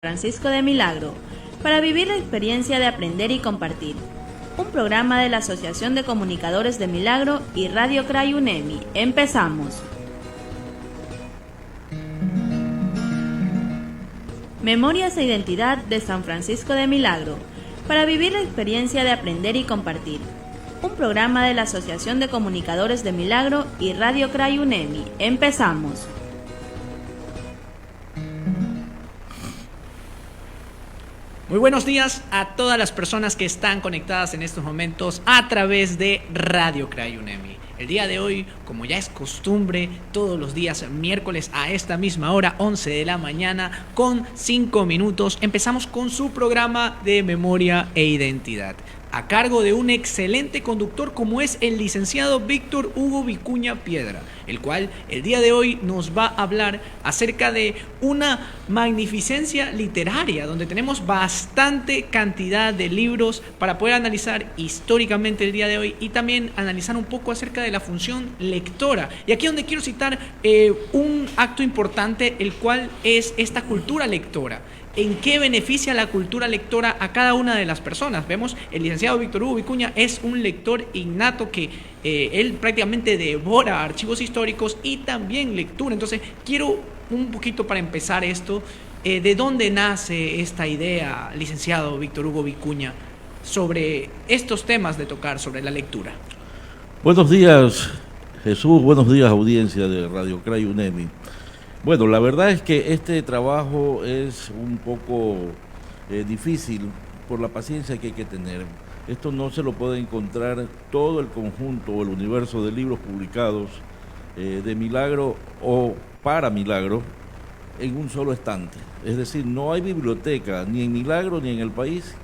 Francisco de Milagro, para vivir la experiencia de aprender y compartir. Un programa de la Asociación de Comunicadores de Milagro y Radio CRAI UNEMI. Empezamos. Memorias e Identidad de San Francisco de Milagro, para vivir la experiencia de aprender y compartir. Un programa de la Asociación de Comunicadores de Milagro y Radio CRAI UNEMI. Empezamos. Muy buenos días a todas las personas que están conectadas en estos momentos a través de Radio CRAI UNEMI. El día de hoy, como ya es costumbre, todos los días miércoles a esta misma hora, 11 de la mañana, con 5 minutos, empezamos con su programa de Memoria e Identidad, a cargo de un excelente conductor como es el licenciado Víctor Hugo Vicuña Piedra, el cual el día de hoy nos va a hablar acerca de una magnificencia literaria, donde tenemos bastante cantidad de libros para poder analizar históricamente el día de hoy y también analizar un poco acerca de la función lectora. Y aquí donde quiero citar un acto importante, el cual es esta cultura lectora. ¿En qué beneficia la cultura lectora a cada una de las personas? Vemos, el licenciado Víctor Hugo Vicuña es un lector innato que él prácticamente devora archivos históricos y también lectura. Entonces, quiero un poquito para empezar esto, ¿de dónde nace esta idea, licenciado Víctor Hugo Vicuña, sobre estos temas de tocar, sobre la lectura? Buenos días, Jesús, buenos días, audiencia de Radio CRAI UNEMI. Bueno, la verdad es que este trabajo es un poco difícil por la paciencia que hay que tener. Esto no se lo puede encontrar todo el conjunto o el universo de libros publicados de Milagro o para Milagro en un solo estante. Es decir, no hay biblioteca ni en Milagro ni en el país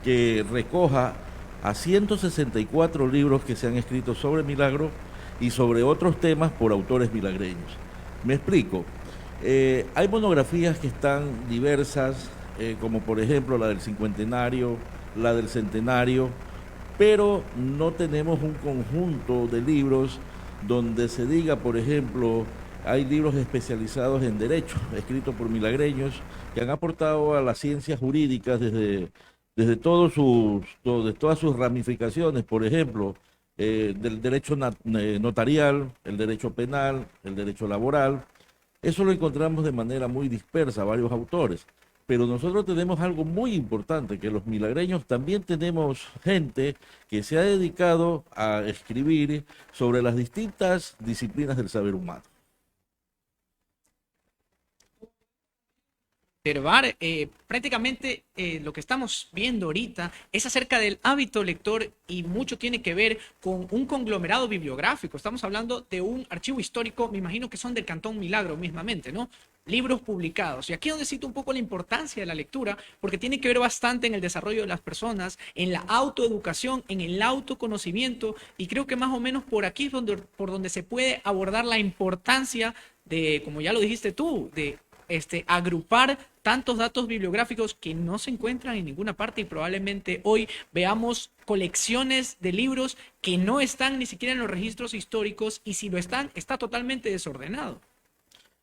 que recoja a 164 libros que se han escrito sobre Milagro y sobre otros temas por autores milagreños. Me explico. Hay monografías que están diversas, como por ejemplo la del cincuentenario, la del centenario, pero no tenemos un conjunto de libros donde se diga, por ejemplo, hay libros especializados en derecho, escritos por milagreños, que han aportado a las ciencias jurídicas desde todas sus ramificaciones, por ejemplo, del derecho notarial, el derecho penal, el derecho laboral. Eso lo encontramos de manera muy dispersa, varios autores. Pero nosotros tenemos algo muy importante, que los milagreños también tenemos gente que se ha dedicado a escribir sobre las distintas disciplinas del saber humano. Observar, prácticamente lo que estamos viendo ahorita es acerca del hábito lector y mucho tiene que ver con un conglomerado bibliográfico. Estamos hablando de un archivo histórico, me imagino que son del Cantón Milagro mismamente, ¿no? Libros publicados. Y aquí es donde cito un poco la importancia de la lectura, porque tiene que ver bastante en el desarrollo de las personas, en la autoeducación, en el autoconocimiento, y creo que más o menos por aquí es por donde se puede abordar la importancia de, como ya lo dijiste tú, de agrupar tantos datos bibliográficos que no se encuentran en ninguna parte y probablemente hoy veamos colecciones de libros que no están ni siquiera en los registros históricos y si lo están, está totalmente desordenado.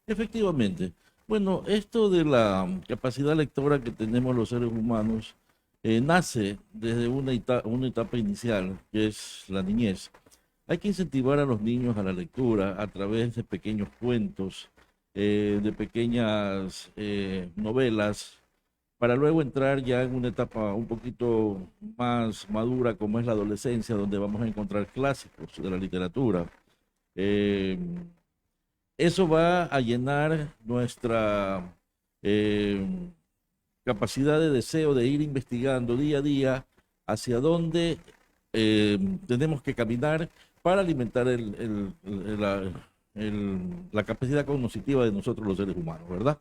Efectivamente. Bueno, esto de la capacidad lectora que tenemos los seres humanos nace desde una etapa inicial, que es la niñez. Hay que incentivar a los niños a la lectura a través de pequeños cuentos, de pequeñas novelas, para luego entrar ya en una etapa un poquito más madura como es la adolescencia, donde vamos a encontrar clásicos de la literatura. Eh, Eso va a llenar nuestra eh, capacidad de deseo de ir investigando día a día hacia dónde tenemos que caminar para alimentar la capacidad cognitiva de nosotros los seres humanos, ¿verdad?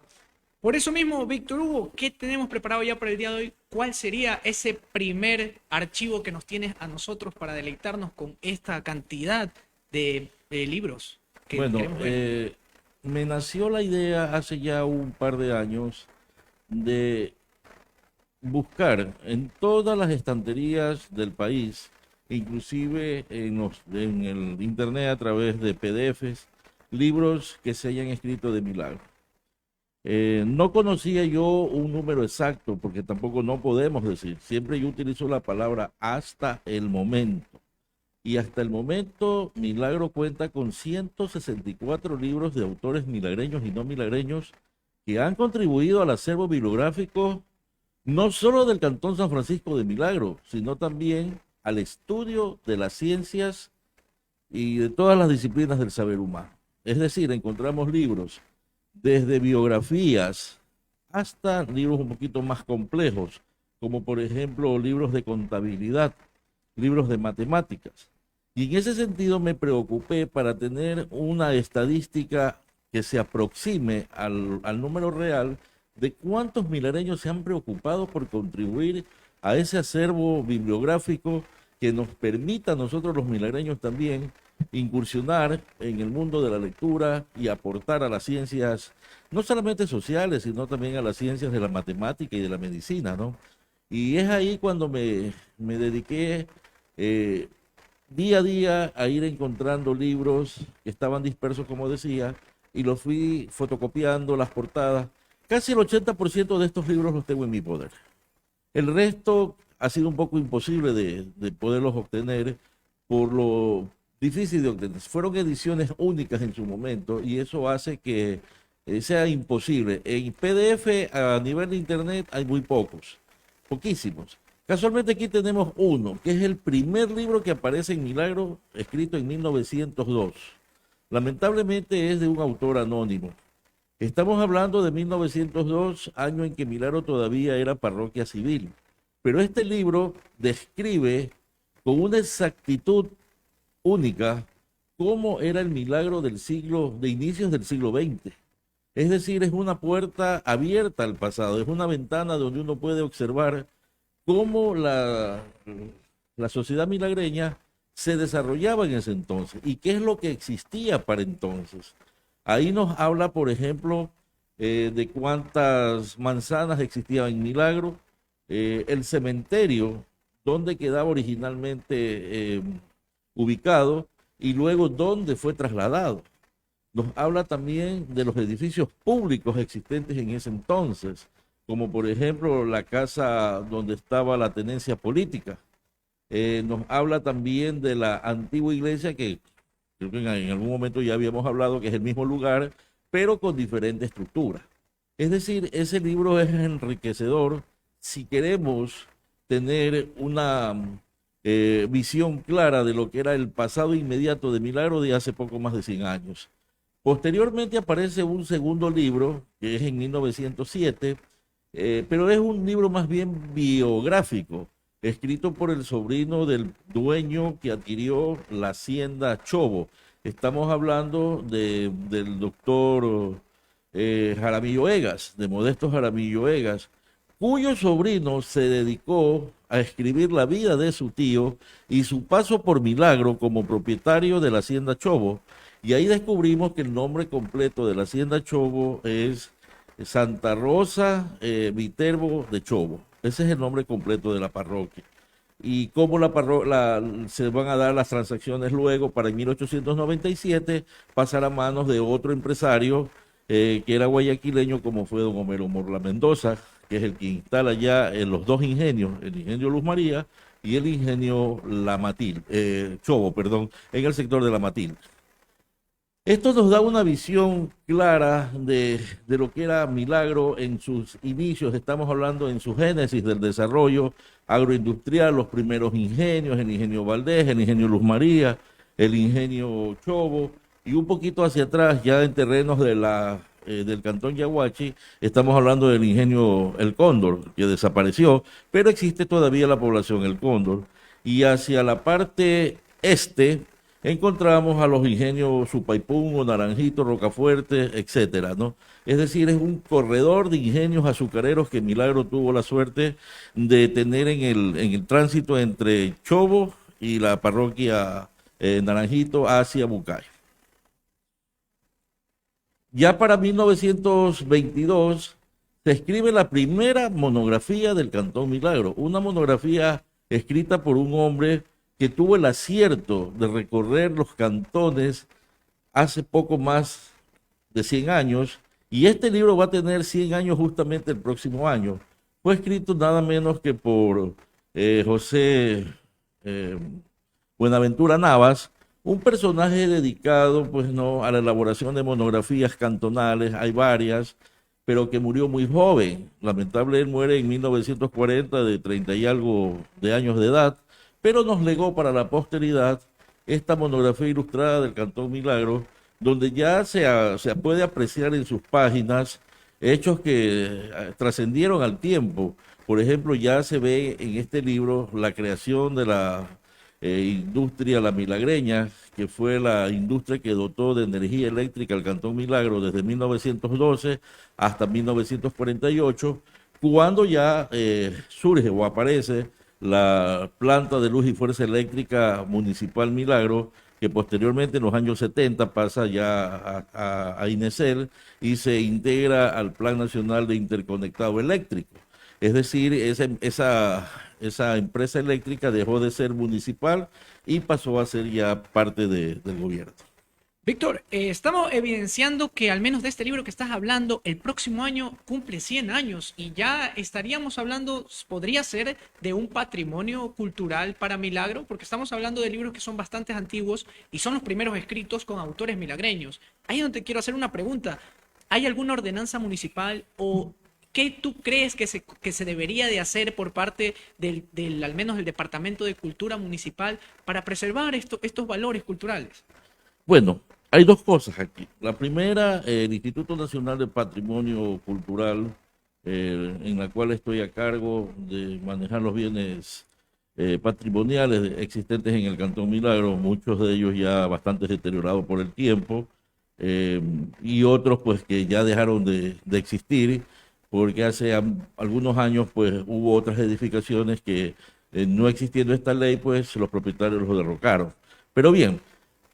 Por eso mismo, Víctor Hugo, ¿qué tenemos preparado ya para el día de hoy? ¿Cuál sería ese primer archivo que nos tienes a nosotros para deleitarnos con esta cantidad de libros que Bueno, queremos ver? me nació la idea hace ya un par de años de buscar en todas las estanterías del país, inclusive en el internet a través de PDFs, libros que se hayan escrito de Milagro. No conocía yo un número exacto, porque tampoco no podemos decir. Siempre yo utilizo la palabra hasta el momento. Y hasta el momento, Milagro cuenta con 164 libros de autores milagreños y no milagreños que han contribuido al acervo bibliográfico no solo del Cantón San Francisco de Milagro, sino también al estudio de las ciencias y de todas las disciplinas del saber humano. Es decir, encontramos libros desde biografías hasta libros un poquito más complejos, como por ejemplo libros de contabilidad, libros de matemáticas. Y en ese sentido me preocupé para tener una estadística que se aproxime al número real de cuántos milagreños se han preocupado por contribuir a ese acervo bibliográfico que nos permita a nosotros los milagreños también incursionar en el mundo de la lectura y aportar a las ciencias, no solamente sociales, sino también a las ciencias de la matemática y de la medicina, ¿no? Y es ahí cuando me dediqué día a día a ir encontrando libros que estaban dispersos, como decía, y los fui fotocopiando, las portadas. Casi el 80% de estos libros los tengo en mi poder. El resto ha sido un poco imposible de poderlos obtener por lo difícil de obtener. Fueron ediciones únicas en su momento y eso hace que sea imposible. En PDF a nivel de internet hay muy pocos, poquísimos. Casualmente aquí tenemos uno, que es el primer libro que aparece en Milagro, escrito en 1902. Lamentablemente es de un autor anónimo. Estamos hablando de 1902, año en que Milagro todavía era parroquia civil. Pero este libro describe con una exactitud única cómo era el Milagro del siglo, de inicios del siglo XX. Es decir, es una puerta abierta al pasado, es una ventana donde uno puede observar cómo la sociedad milagreña se desarrollaba en ese entonces y qué es lo que existía para entonces. Ahí nos habla, por ejemplo, de cuántas manzanas existían en Milagro, el cementerio, donde quedaba originalmente ubicado y luego dónde fue trasladado. Nos habla también de los edificios públicos existentes en ese entonces, como por ejemplo la casa donde estaba la tenencia política. Nos habla también de la antigua iglesia, que creo que en algún momento ya habíamos hablado que es el mismo lugar, pero con diferente estructura. Es decir, ese libro es enriquecedor si queremos tener una visión clara de lo que era el pasado inmediato de Milagro de hace poco más de 100 años. Posteriormente aparece un segundo libro, que es en 1907, pero es un libro más bien biográfico, escrito por el sobrino del dueño que adquirió la hacienda Chobo. Estamos hablando del doctor Jaramillo Egas, de Modesto Jaramillo Egas, cuyo sobrino se dedicó a escribir la vida de su tío y su paso por Milagro como propietario de la hacienda Chobo. Y ahí descubrimos que el nombre completo de la hacienda Chobo es Santa Rosa Viterbo de Chobo. Ese es el nombre completo de la parroquia. Y cómo se van a dar las transacciones luego para en 1897 pasar a manos de otro empresario que era guayaquileño, como fue don Homero Morla Mendoza, que es el que instala ya los dos ingenios, el ingenio Luz María y el ingenio Chobo, perdón, en el sector de La Matilde. Esto nos da una visión clara de lo que era Milagro en sus inicios. Estamos hablando en su génesis del desarrollo agroindustrial, los primeros ingenios, el ingenio Valdés, el ingenio Luz María, el ingenio Chobo, y un poquito hacia atrás, ya en terrenos del cantón Yaguachi, estamos hablando del ingenio El Cóndor, que desapareció, pero existe todavía la población El Cóndor. Y hacia la parte este encontramos a los ingenios Supaypungo, Naranjito, Rocafuerte, etcétera, ¿no? Es decir, es un corredor de ingenios azucareros que Milagro tuvo la suerte de tener en el tránsito entre Chobo y la parroquia Naranjito hacia Bucay. Ya para 1922 se escribe la primera monografía del Cantón Milagro, una monografía escrita por un hombre que tuvo el acierto de recorrer los cantones hace poco más de 100 años Y este libro va a tener 100 años justamente el próximo año. Fue escrito nada menos que por José eh, Buenaventura Navas, un personaje dedicado pues no a la elaboración de monografías cantonales, hay varias, pero que murió muy joven. Lamentable, él muere en 1940 de 30 y algo de años de edad, pero nos legó para la posteridad esta monografía ilustrada del Cantón Milagro, donde ya se puede apreciar en sus páginas hechos que trascendieron al tiempo. Por ejemplo, ya se ve en este libro la creación de la industria La Milagreña, que fue la industria que dotó de energía eléctrica al Cantón Milagro desde 1912 hasta 1948, cuando ya surge o aparece la planta de luz y fuerza eléctrica municipal Milagro, que posteriormente en los años 70 pasa ya a INESEL y se integra al Plan Nacional de Interconectado Eléctrico. Es decir, esa empresa eléctrica dejó de ser municipal y pasó a ser ya parte del gobierno. Víctor, estamos evidenciando que al menos de este libro que estás hablando, el próximo año cumple 100 años y ya estaríamos hablando, podría ser de un patrimonio cultural para Milagro, porque estamos hablando de libros que son bastante antiguos y son los primeros escritos con autores milagreños. Ahí es donde quiero hacer una pregunta. ¿Hay alguna ordenanza municipal o qué tú crees que se debería de hacer por parte al menos del Departamento de Cultura Municipal para preservar estos valores culturales? Bueno, hay dos cosas aquí. La primera, el Instituto Nacional de Patrimonio Cultural, en la cual estoy a cargo de manejar los bienes patrimoniales existentes en el Cantón Milagro, muchos de ellos ya bastante deteriorados por el tiempo, y otros pues que ya dejaron de existir, porque hace algunos años pues hubo otras edificaciones que no existiendo esta ley pues los propietarios los derrocaron. Pero bien,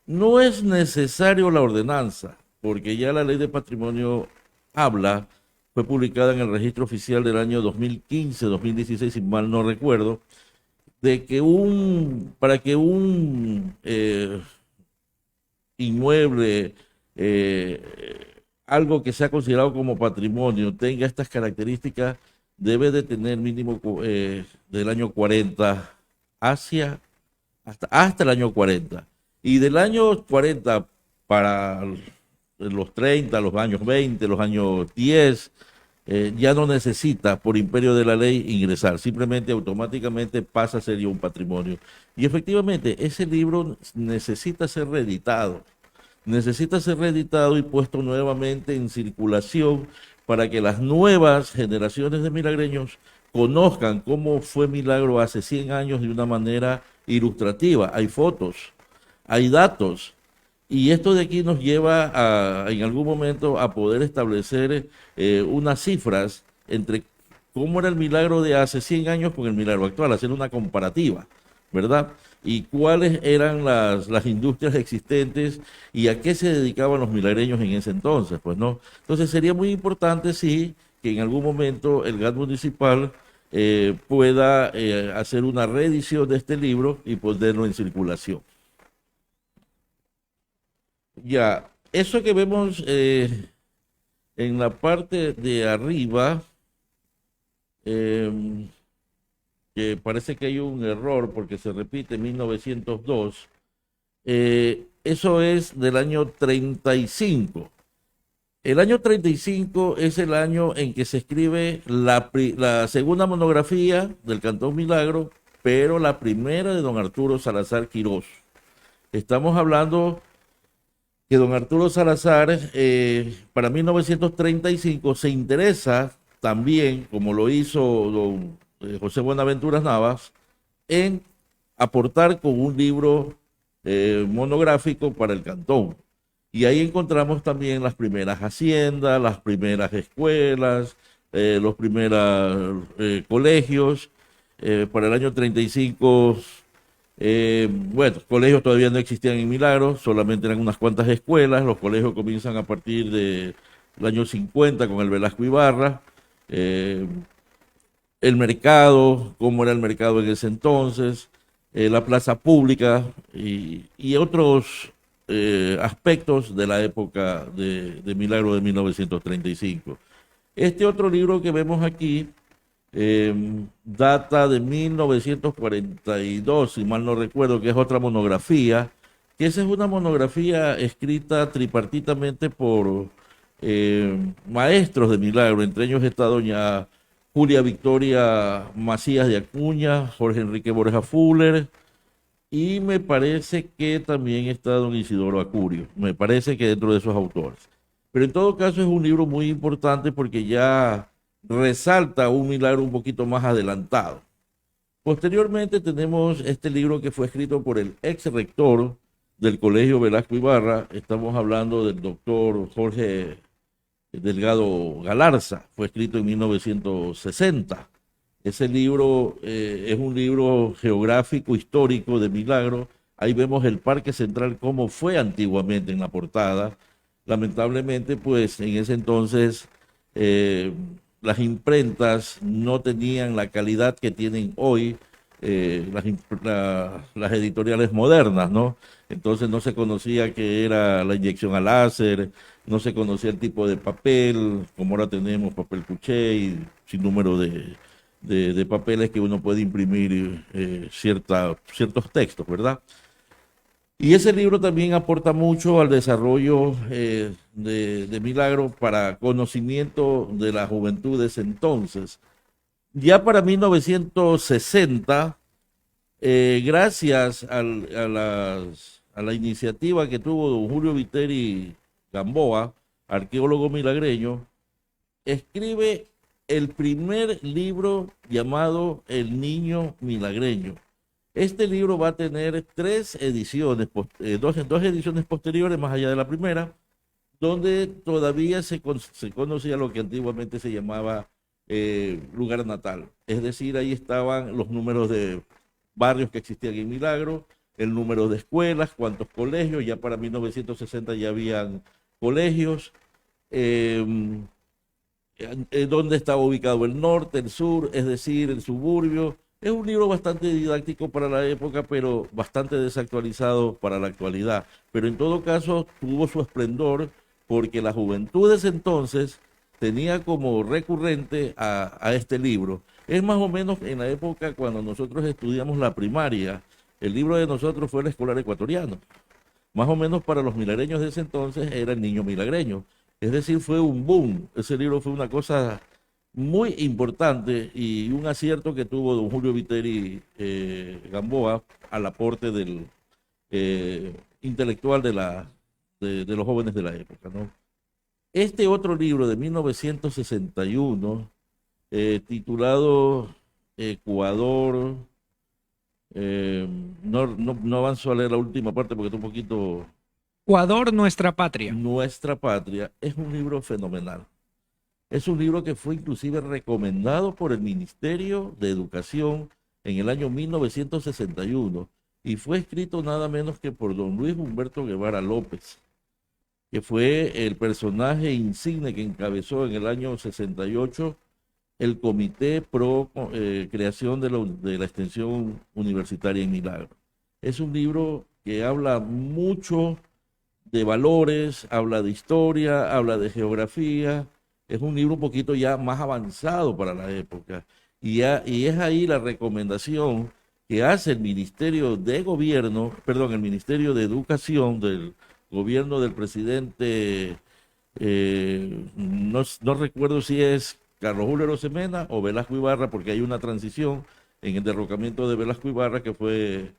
no es necesario la ordenanza, porque ya la ley de patrimonio habla, fue publicada en el registro oficial del año 2015-2016, si mal no recuerdo, de que para que un inmueble, algo que sea considerado como patrimonio, tenga estas características, debe de tener mínimo del año 40 hasta el año 40. Y del año 40 para los 30, los años 20, los años 10, ya no necesita por imperio de la ley ingresar, simplemente automáticamente pasa a ser ya un patrimonio. Y efectivamente, ese libro necesita ser reeditado y puesto nuevamente en circulación para que las nuevas generaciones de milagreños conozcan cómo fue Milagro hace 100 años de una manera ilustrativa. Hay fotos, hay datos, y esto de aquí nos lleva en algún momento a poder establecer unas cifras entre cómo era el Milagro de hace 100 años con el Milagro actual, hacer una comparativa, ¿verdad? Y cuáles eran las industrias existentes y a qué se dedicaban los milagreños en ese entonces, pues no. Entonces sería muy importante, sí, que en algún momento el GAT municipal pueda hacer una reedición de este libro y ponerlo en circulación. Ya, eso que vemos en la parte de arriba, que parece que hay un error porque se repite 1902, eso es del año 35. El año 35 es el año en que se escribe la segunda monografía del Cantón Milagro, pero la primera de don Arturo Salazar Quirós. Estamos hablando que don Arturo Salazar, para 1935, se interesa también, como lo hizo don José Buenaventura Navas, en aportar con un libro monográfico para el cantón. Y ahí encontramos también las primeras haciendas, las primeras escuelas, los primeros colegios. Para el año 35, bueno, colegios todavía no existían en Milagro, solamente eran unas cuantas escuelas. Los colegios comienzan a partir del año 50 con el Velasco Ibarra. El mercado, cómo era el mercado en ese entonces, la plaza pública y otros aspectos de la época de Milagro de 1935. Este otro libro que vemos aquí data de 1942, si mal no recuerdo, que es otra monografía, que esa es una monografía escrita tripartitamente por maestros de Milagro, entre ellos está doña Julia Victoria Macías de Acuña, Jorge Enrique Borja Fuller, y me parece que también está don Isidoro Acurio, me parece que dentro de esos autores. Pero en todo caso es un libro muy importante porque ya resalta un Milagro un poquito más adelantado. Posteriormente tenemos este libro que fue escrito por el ex rector del Colegio Velasco Ibarra, estamos hablando del doctor Jorge Delgado Galarza, fue escrito en 1960. Ese libro es un libro geográfico, histórico de Milagro. Ahí vemos el Parque Central como fue antiguamente en la portada. Lamentablemente, pues en ese entonces las imprentas no tenían la calidad que tienen hoy las editoriales modernas, ¿no? Entonces no se conocía qué era la inyección a láser, no se conocía el tipo de papel, como ahora tenemos papel cuché y sin número de papeles que uno puede imprimir ciertos textos, ¿verdad? Y ese libro también aporta mucho al desarrollo de Milagro para conocimiento de la juventud de ese entonces. Ya para 1960, gracias a la iniciativa que tuvo don Julio Viteri Gamboa, arqueólogo milagreño, escribe el primer libro llamado El Niño Milagreño. Este libro va a tener tres ediciones, dos ediciones posteriores, más allá de la primera, donde todavía se conocía lo que antiguamente se llamaba lugar natal. Es decir, ahí estaban los números de barrios que existían en Milagro, el número de escuelas, cuántos colegios, ya para 1960 ya habían colegios, dónde estaba ubicado el norte, el sur, es decir, el suburbio. Es un libro bastante didáctico para la época, pero bastante desactualizado para la actualidad. Pero en todo caso tuvo su esplendor porque la juventud de ese entonces tenía como recurrente a este libro. Es más o menos en la época cuando nosotros estudiamos la primaria. El libro de nosotros fue el escolar ecuatoriano. Más o menos para los milagreños de ese entonces era el Niño Milagreño. Es decir, fue un boom. Ese libro fue una cosa muy importante y un acierto que tuvo don Julio Viteri Gamboa al aporte del intelectual de los jóvenes de la época, ¿no? Este otro libro de 1961, titulado Ecuador, no avanzo a leer la última parte porque está un poquito... Ecuador, nuestra patria. Nuestra patria, es un libro fenomenal. Es un libro que fue inclusive recomendado por el Ministerio de Educación en el año 1961 y fue escrito nada menos que por don Luis Humberto Guevara López, que fue el personaje insigne que encabezó en el año 68 el Comité Pro Creación de la Extensión Universitaria en Milagro. Es un libro que habla mucho de valores, habla de historia, habla de geografía. Es un libro un poquito ya más avanzado para la época. Y es ahí la recomendación que hace el Ministerio de Gobierno, perdón, el Ministerio de Educación del gobierno del presidente, no recuerdo si es Carlos Julio Arosemena o Velasco Ibarra, porque hay una transición en el derrocamiento de Velasco Ibarra que fue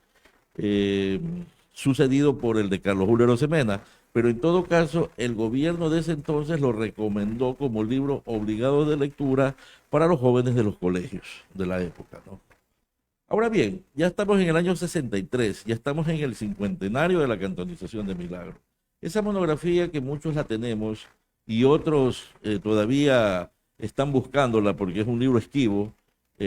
sucedido por el de Carlos Julio Arosemena. Pero en todo caso, el gobierno de ese entonces lo recomendó como libro obligado de lectura para los jóvenes de los colegios de la época, ¿no? Ahora bien, ya estamos en el año 63, ya estamos en el cincuentenario de la cantonización de Milagro. Esa monografía que muchos la tenemos y otros todavía están buscándola porque es un libro esquivo,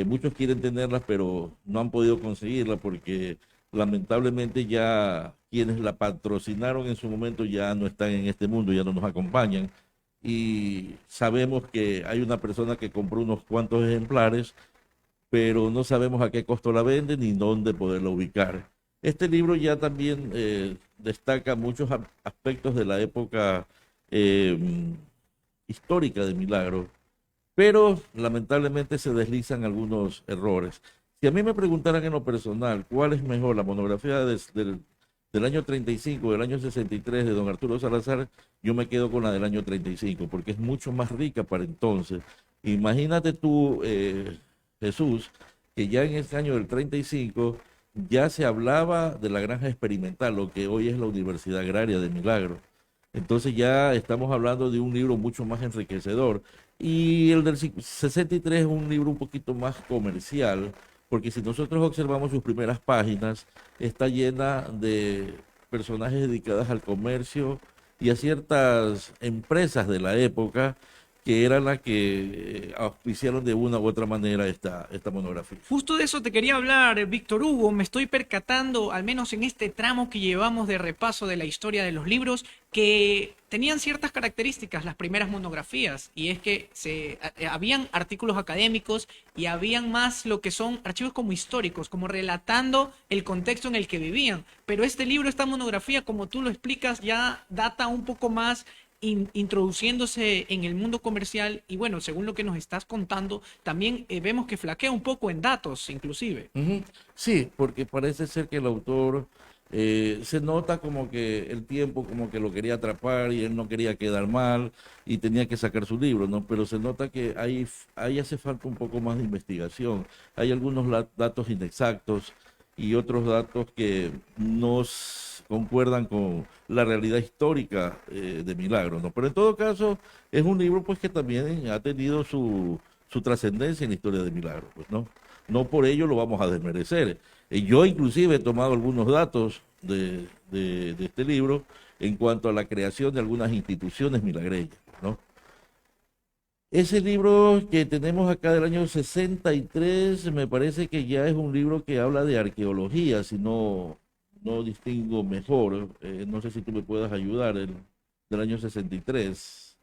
muchos quieren tenerla pero no han podido conseguirla porque lamentablemente ya quienes la patrocinaron en su momento ya no están en este mundo, ya no nos acompañan y sabemos que hay una persona que compró unos cuantos ejemplares, pero no sabemos a qué costo la venden ni dónde poderla ubicar. Este libro ya también destaca muchos aspectos de la época eh, histórica de Milagro, pero lamentablemente se deslizan algunos errores. Si a mí me preguntaran en lo personal cuál es mejor, la monografía del año 35 o del año 63 de don Arturo Salazar, yo me quedo con la del año 35 porque es mucho más rica para entonces. Imagínate tú, Jesús, que ya en este año del 35 ya se hablaba de la granja experimental, lo que hoy es la Universidad Agraria de Milagro. Entonces ya estamos hablando de un libro mucho más enriquecedor. Y el del 63 es un libro un poquito más comercial, porque si nosotros observamos sus primeras páginas, está llena de personajes dedicados al comercio y a ciertas empresas de la época que eran las que auspiciaron de una u otra manera esta monografía. Justo de eso te quería hablar, Víctor Hugo. Me estoy percatando, al menos en este tramo que llevamos de repaso de la historia de los libros, que tenían ciertas características las primeras monografías, y es que habían artículos académicos y habían más lo que son archivos como históricos, como relatando el contexto en el que vivían. Pero este libro, esta monografía, como tú lo explicas, ya data un poco más introduciéndose en el mundo comercial y bueno, según lo que nos estás contando, también vemos que flaquea un poco en datos, inclusive. Ujú. Sí, porque parece ser que el autor se nota como que el tiempo como que lo quería atrapar y él no quería quedar mal y tenía que sacar su libro, ¿no? Pero se nota que ahí hace falta un poco más de investigación. Hay algunos datos inexactos y otros datos que no concuerdan con la realidad histórica de Milagro, ¿no? Pero en todo caso es un libro pues que también ha tenido su trascendencia en la historia de Milagro, pues, ¿no? No por ello lo vamos a desmerecer. Yo inclusive he tomado algunos datos de este libro en cuanto a la creación de algunas instituciones milagreñas, ¿no? Ese libro que tenemos acá del año 63 me parece que ya es un libro que habla de arqueología, si no distingo mejor. No sé si tú me puedas ayudar, del año 63.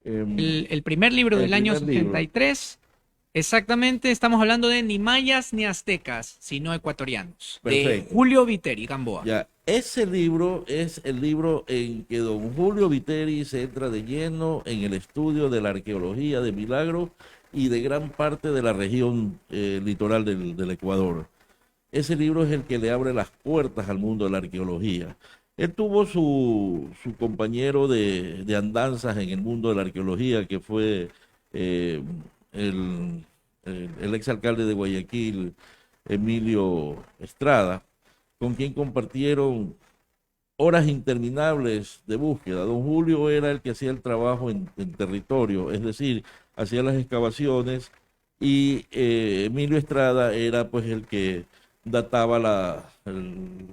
El primer libro El del año primer libro. 63. Exactamente, estamos hablando de ni mayas ni aztecas, sino ecuatorianos, de Perfecto. Julio Viteri Gamboa. Ya, ese libro es el libro en que don Julio Viteri se entra de lleno en el estudio de la arqueología de Milagro y de gran parte de la región litoral del Ecuador. Ese libro es el que le abre las puertas al mundo de la arqueología. Él tuvo su compañero de andanzas en el mundo de la arqueología, que fue eh, el, el exalcalde de Guayaquil, Emilio Estrada, con quien compartieron horas interminables de búsqueda. Don Julio era el que hacía el trabajo en territorio, es decir, hacía las excavaciones y Emilio Estrada era pues el que databa la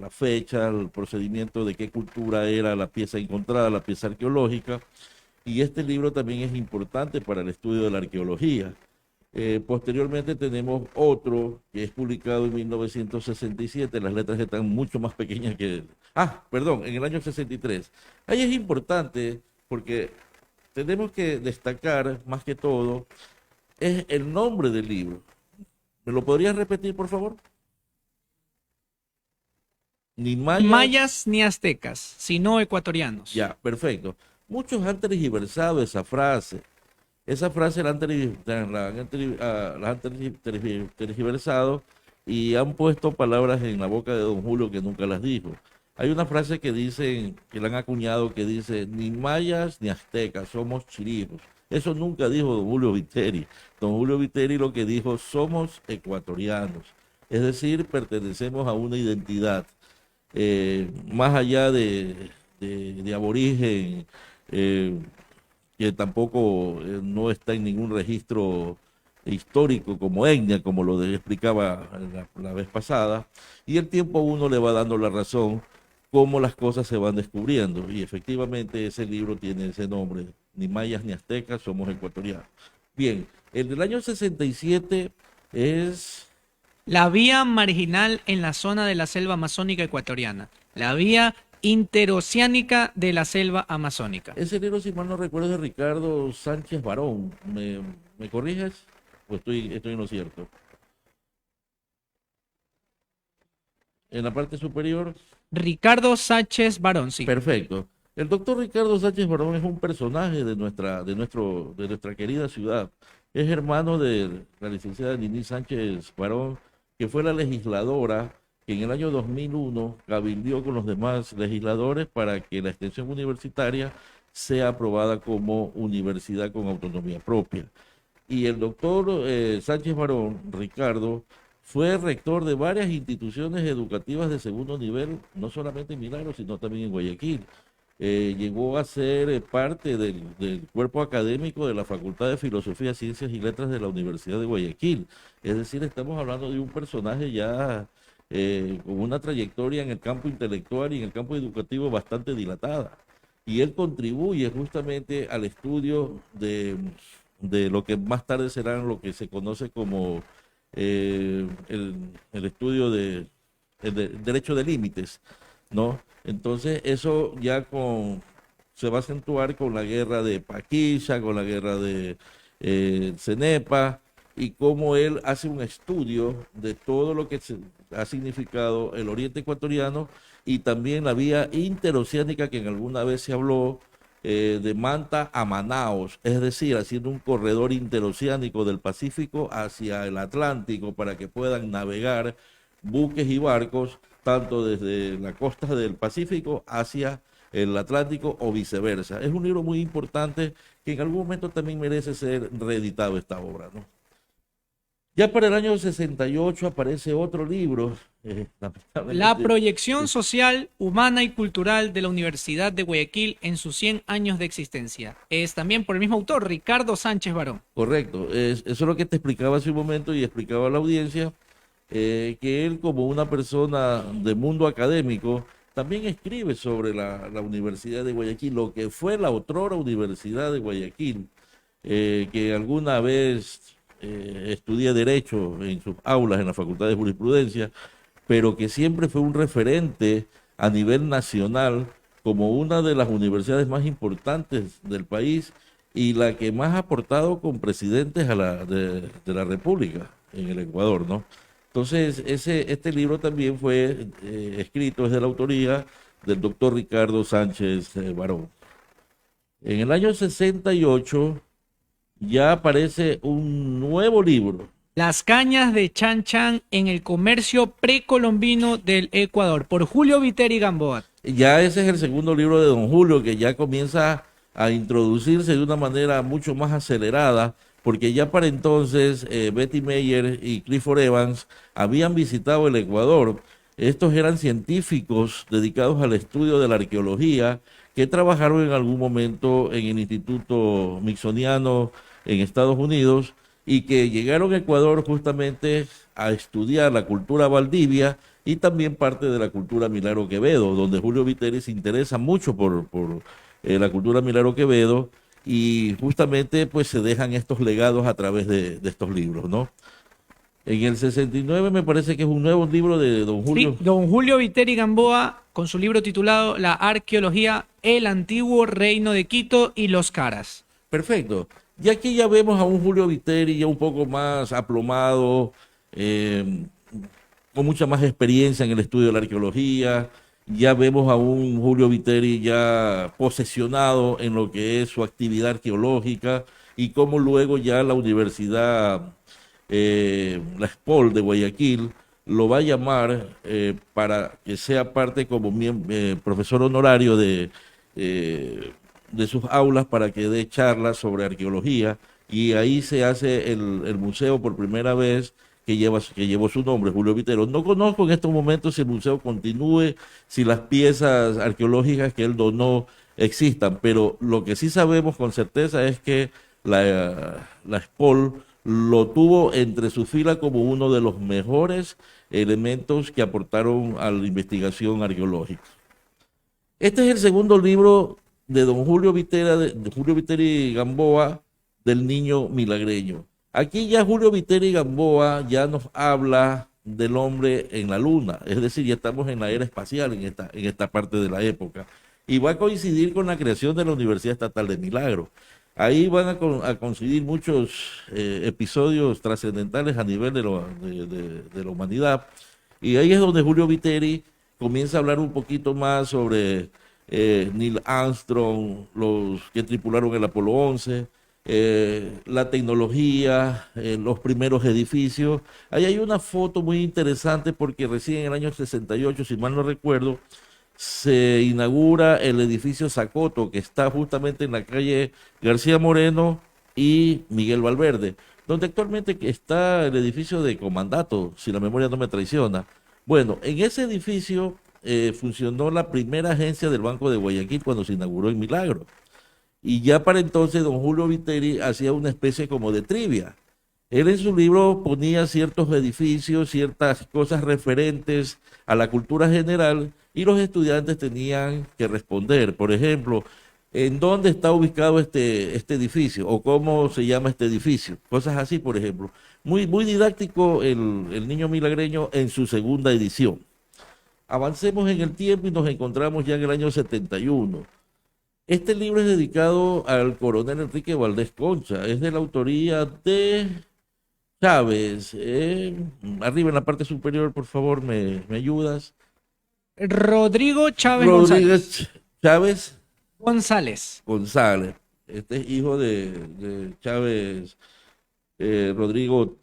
fecha, el procedimiento de qué cultura era la pieza encontrada, la pieza arqueológica. Y este libro también es importante para el estudio de la arqueología. Posteriormente tenemos otro que es publicado en 1967, las letras están mucho más pequeñas que... Ah, perdón, en el año 63. Ahí es importante porque tenemos que destacar más que todo es el nombre del libro. ¿Me lo podrías repetir, por favor? Ni Ni mayas. mayas ni aztecas, sino ecuatorianos. Ya, perfecto. Muchos han tergiversado esa frase. Esa frase la han tergiversado y han puesto palabras en la boca de don Julio que nunca las dijo. Hay una frase que dicen, que la han acuñado, que dice, ni mayas ni aztecas, somos chirijos. Eso nunca dijo don Julio Viteri. Don Julio Viteri lo que dijo, somos ecuatorianos. Es decir, pertenecemos a una identidad más allá de aborigen, eh, que tampoco no está en ningún registro histórico como etnia, como lo explicaba la vez pasada, y el tiempo a uno le va dando la razón cómo las cosas se van descubriendo, y efectivamente ese libro tiene ese nombre, ni mayas ni aztecas, somos ecuatorianos. Bien, el del año 67 es... La vía marginal en la zona de la selva amazónica ecuatoriana. La vía interoceánica de la selva amazónica. Ese libro, si mal no recuerdo, es de Ricardo Sánchez Barón. ¿Me corriges? ¿O estoy en lo cierto? En la parte superior, Ricardo Sánchez Barón, sí. perfecto. El doctor Ricardo Sánchez Barón es un personaje de nuestra querida ciudad. Es hermano de la licenciada Nini Sánchez Barón, que fue la legisladora que en el año 2001 cabildió con los demás legisladores para que la extensión universitaria sea aprobada como universidad con autonomía propia. Y el doctor Sánchez Barón, Ricardo, fue rector de varias instituciones educativas de segundo nivel, no solamente en Milagro, sino también en Guayaquil. Llegó a ser parte del cuerpo académico de la Facultad de Filosofía, Ciencias y Letras de la Universidad de Guayaquil. Es decir, estamos hablando de un personaje ya con una trayectoria en el campo intelectual y en el campo educativo bastante dilatada. Y él contribuye justamente al estudio de lo que más tarde será lo que se conoce como el estudio el derecho de límites, ¿no? Entonces eso se va a acentuar con la guerra de Paquilla, con la guerra de Cenepa, y cómo él hace un estudio de todo lo que ha significado el Oriente Ecuatoriano y también la vía interoceánica que en alguna vez se habló, de Manta a Manaos, es decir, haciendo un corredor interoceánico del Pacífico hacia el Atlántico para que puedan navegar buques y barcos tanto desde la costa del Pacífico hacia el Atlántico o viceversa. Es un libro muy importante que en algún momento también merece ser reeditado esta obra, ¿no? Ya para el año 68 aparece otro libro, La proyección social, humana y cultural de la Universidad de Guayaquil en sus 100 años de existencia. Es también por el mismo autor, Ricardo Sánchez Barón. Correcto, eso es lo que te explicaba hace un momento y explicaba a la audiencia, que él como una persona de mundo académico también escribe sobre la Universidad de Guayaquil, lo que fue la otrora Universidad de Guayaquil, que alguna vez estudié Derecho en sus aulas en la Facultad de Jurisprudencia, pero que siempre fue un referente a nivel nacional como una de las universidades más importantes del país y la que más ha aportado con presidentes de la República en el Ecuador, ¿no? Entonces, este libro también fue escrito, es de la autoría del doctor Ricardo Sánchez Barón. En el año 68 ya aparece un nuevo libro. Las cañas de Chan Chan en el comercio precolombino del Ecuador, por Julio Viteri Gamboa. Ya ese es el segundo libro de don Julio, que ya comienza a introducirse de una manera mucho más acelerada, porque ya para entonces Betty Meyer y Clifford Evans habían visitado el Ecuador. Estos eran científicos dedicados al estudio de la arqueología que trabajaron en algún momento en el Instituto Smithsoniano en Estados Unidos y que llegaron a Ecuador justamente a estudiar la cultura Valdivia y también parte de la cultura Milagro Quevedo, donde Julio Viteri se interesa mucho por la cultura Milagro Quevedo, y justamente pues se dejan estos legados a través de estos libros, ¿no? En el 69 me parece que es un nuevo libro de don Julio. Sí, don Julio Viteri Gamboa, con su libro titulado La arqueología, el antiguo reino de Quito y los Caras. Perfecto. Y aquí ya vemos a un Julio Viteri ya un poco más aplomado, con mucha más experiencia en el estudio de la arqueología. Ya vemos a un Julio Viteri ya posesionado en lo que es su actividad arqueológica y cómo luego ya la universidad, la SPOL de Guayaquil, lo va a llamar para que sea parte como profesor honorario de sus aulas para que dé charlas sobre arqueología, y ahí se hace el museo por primera vez que llevó su nombre, Julio Viteri. No conozco en estos momentos si el museo continúe, si las piezas arqueológicas que él donó existan, pero lo que sí sabemos con certeza es que la SPOL lo tuvo entre su fila como uno de los mejores elementos que aportaron a la investigación arqueológica. Este es el segundo libro de don Julio Viteri Gamboa, del niño milagreño. Aquí ya Julio Viteri Gamboa ya nos habla del hombre en la luna, es decir, ya estamos en la era espacial en esta parte de la época, y va a coincidir con la creación de la Universidad Estatal de Milagro. Ahí van a coincidir muchos episodios trascendentales a nivel de la humanidad, Y ahí es donde Julio Viteri comienza a hablar un poquito más sobre Neil Armstrong, los que tripularon el Apolo 11, la tecnología, los primeros edificios. Ahí hay una foto muy interesante porque recién en el año 68, si mal no recuerdo, se inaugura el edificio Zacoto, que está justamente en la calle García Moreno y Miguel Valverde, donde actualmente está el edificio de Comandato, si la memoria no me traiciona. Bueno, en ese edificio funcionó la primera agencia del Banco de Guayaquil cuando se inauguró en Milagro. Y ya para entonces don Julio Viteri hacía una especie como de trivia. Él en su libro ponía ciertos edificios, ciertas cosas referentes a la cultura general y los estudiantes tenían que responder. Por ejemplo, ¿en dónde está ubicado este edificio? ¿O cómo se llama este edificio? Cosas así, por ejemplo. Muy, muy didáctico el niño milagreño en su segunda edición. Avancemos en el tiempo y nos encontramos ya en el año 71. Este libro es dedicado al coronel Enrique Valdés Concha. Es de la autoría de Chávez. Arriba en la parte superior, por favor, ¿me ayudas? Rodrigo Chávez Rodríguez Chávez González. Este es hijo de Chávez Rodrigo,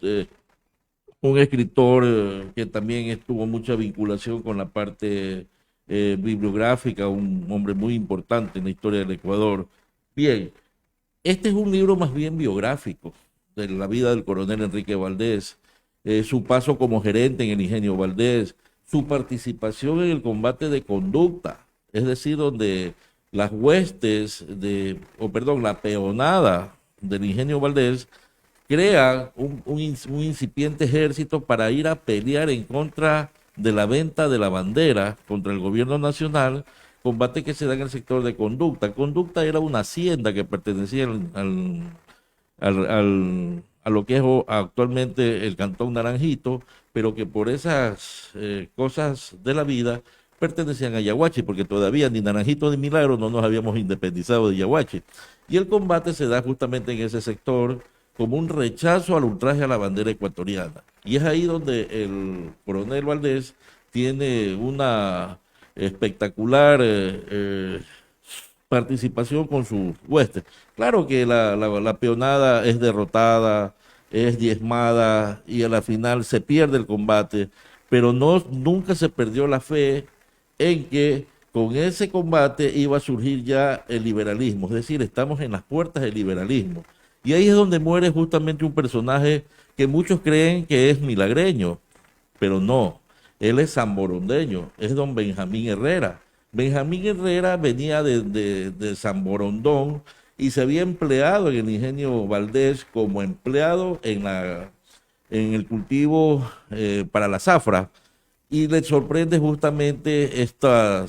un escritor que también tuvo mucha vinculación con la parte bibliográfica, un hombre muy importante en la historia del Ecuador. Bien, este es un libro más bien biográfico de la vida del coronel Enrique Valdés, su paso como gerente en el Ingenio Valdés, su participación en el combate de Conducta, es decir, donde las huestes la peonada del Ingenio Valdés crea un incipiente ejército para ir a pelear en contra de la venta de la bandera contra el gobierno nacional, combate que se da en el sector de Conducta. Conducta era una hacienda que pertenecía a lo que es actualmente el Cantón Naranjito, pero que por esas cosas de la vida pertenecían a Yaguachi, porque todavía ni Naranjito ni Milagro no nos habíamos independizado de Yaguachi. Y el combate se da justamente en ese sector como un rechazo al ultraje a la bandera ecuatoriana. Y es ahí donde el coronel Valdés tiene una espectacular participación con sus huestes. Claro que la peonada es derrotada, es diezmada y a la final se pierde el combate, pero nunca se perdió la fe en que con ese combate iba a surgir ya el liberalismo, es decir, estamos en las puertas del liberalismo. Y ahí es donde muere justamente un personaje que muchos creen que es milagreño, pero no, él es samborondeño, es don Benjamín Herrera. Benjamín Herrera venía de San Borondón y se había empleado en el Ingenio Valdés como empleado en el cultivo para la zafra, y le sorprende justamente esta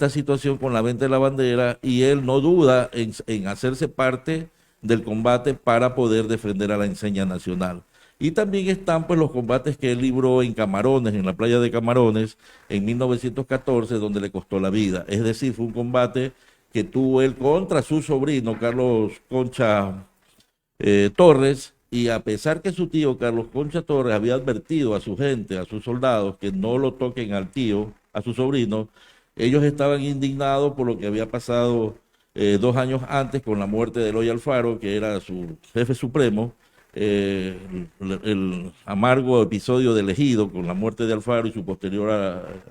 situación con la venta de la bandera, y él no duda en hacerse parte del combate para poder defender a la enseña nacional. Y también están pues los combates que él libró en Camarones, en la playa de Camarones, en 1914, donde le costó la vida. Es decir, fue un combate que tuvo él contra su sobrino, Carlos Concha Torres, y a pesar que su tío, Carlos Concha Torres, había advertido a su gente, a sus soldados, que no lo toquen al tío, a su sobrino, ellos estaban indignados por lo que había pasado 2 años antes con la muerte de Eloy Alfaro, que era su jefe supremo, el amargo episodio del Ejido con la muerte de Alfaro y su posterior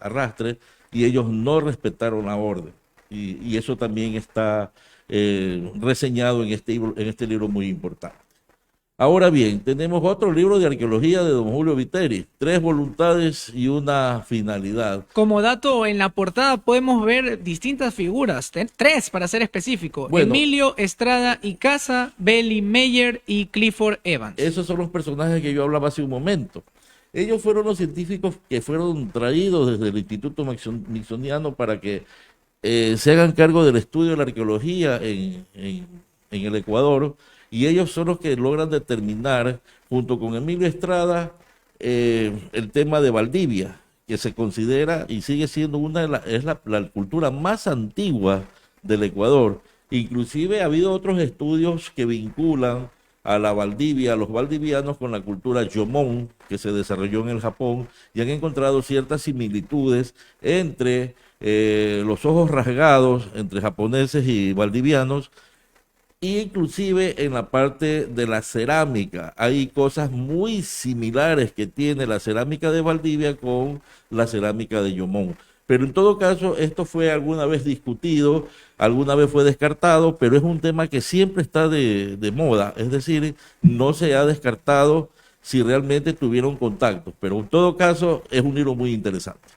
arrastre, y ellos no respetaron la orden. Y eso también está reseñado en este libro muy importante. Ahora bien, tenemos otro libro de arqueología de don Julio Viteri, 3 voluntades y una finalidad. Como dato, en la portada podemos ver distintas figuras, 3 para ser específico. Bueno, Emilio Estrada y Casa, Belly Meyer y Clifford Evans. Esos son los personajes que yo hablaba hace un momento. Ellos fueron los científicos que fueron traídos desde el Instituto Smithsoniano para que se hagan cargo del estudio de la arqueología en el Ecuador. Y ellos son los que logran determinar, junto con Emilio Estrada, el tema de Valdivia, que se considera y sigue siendo la cultura más antigua del Ecuador. Inclusive ha habido otros estudios que vinculan a la Valdivia, a los valdivianos con la cultura Jomon que se desarrolló en el Japón y han encontrado ciertas similitudes entre los ojos rasgados entre japoneses y valdivianos. Inclusive en la parte de la cerámica, hay cosas muy similares que tiene la cerámica de Valdivia con la cerámica de Yomón. Pero en todo caso, esto fue alguna vez discutido, alguna vez fue descartado, pero es un tema que siempre está de moda. Es decir, no se ha descartado si realmente tuvieron contacto. Pero en todo caso, es un libro muy interesante.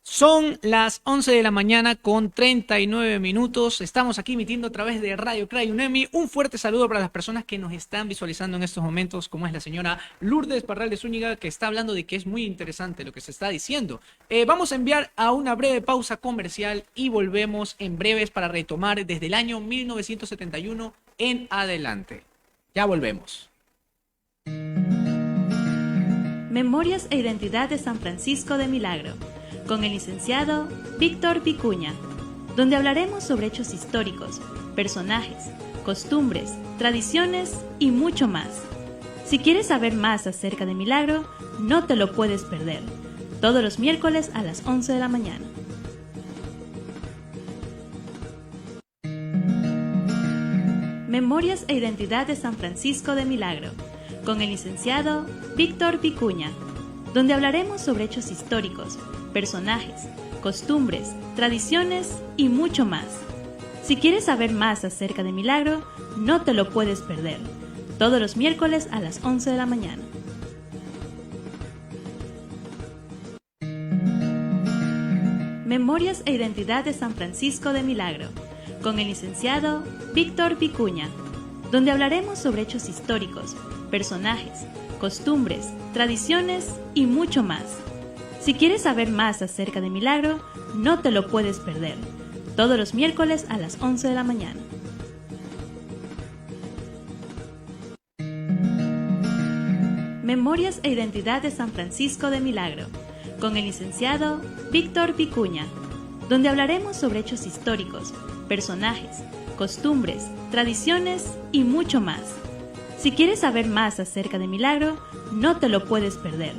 Son las 11 de la mañana con 39 minutos. Estamos aquí emitiendo a través de Radio Cray UNEMI. Un fuerte saludo para las personas que nos están visualizando en estos momentos, como es la señora Lourdes Parral de Zúñiga, que está hablando de que es muy interesante lo que se está diciendo. Vamos a enviar a una breve pausa comercial y volvemos en breves para retomar desde el año 1971 en adelante. Ya volvemos. Memorias e Identidad de San Francisco de Milagro, con el licenciado Víctor Vicuña, donde hablaremos sobre hechos históricos, personajes, costumbres, tradiciones y mucho más. Si quieres saber más acerca de Milagro, no te lo puedes perder, todos los miércoles a las 11 de la mañana. Memorias e Identidad de San Francisco de Milagro, con el licenciado Víctor Vicuña, donde hablaremos sobre hechos históricos, personajes, costumbres, tradiciones y mucho más. Si quieres saber más acerca de Milagro, no te lo puedes perder, todos los miércoles a las 11 de la mañana. Memorias e Identidad de San Francisco de Milagro, con el licenciado Víctor Vicuña, donde hablaremos sobre hechos históricos, personajes, costumbres, tradiciones y mucho más. Si quieres saber más acerca de Milagro, no te lo puedes perder, todos los miércoles a las 11 de la mañana. Memorias e Identidad de San Francisco de Milagro, con el licenciado Víctor Vicuña, donde hablaremos sobre hechos históricos, personajes, costumbres, tradiciones y mucho más. Si quieres saber más acerca de Milagro, no te lo puedes perder,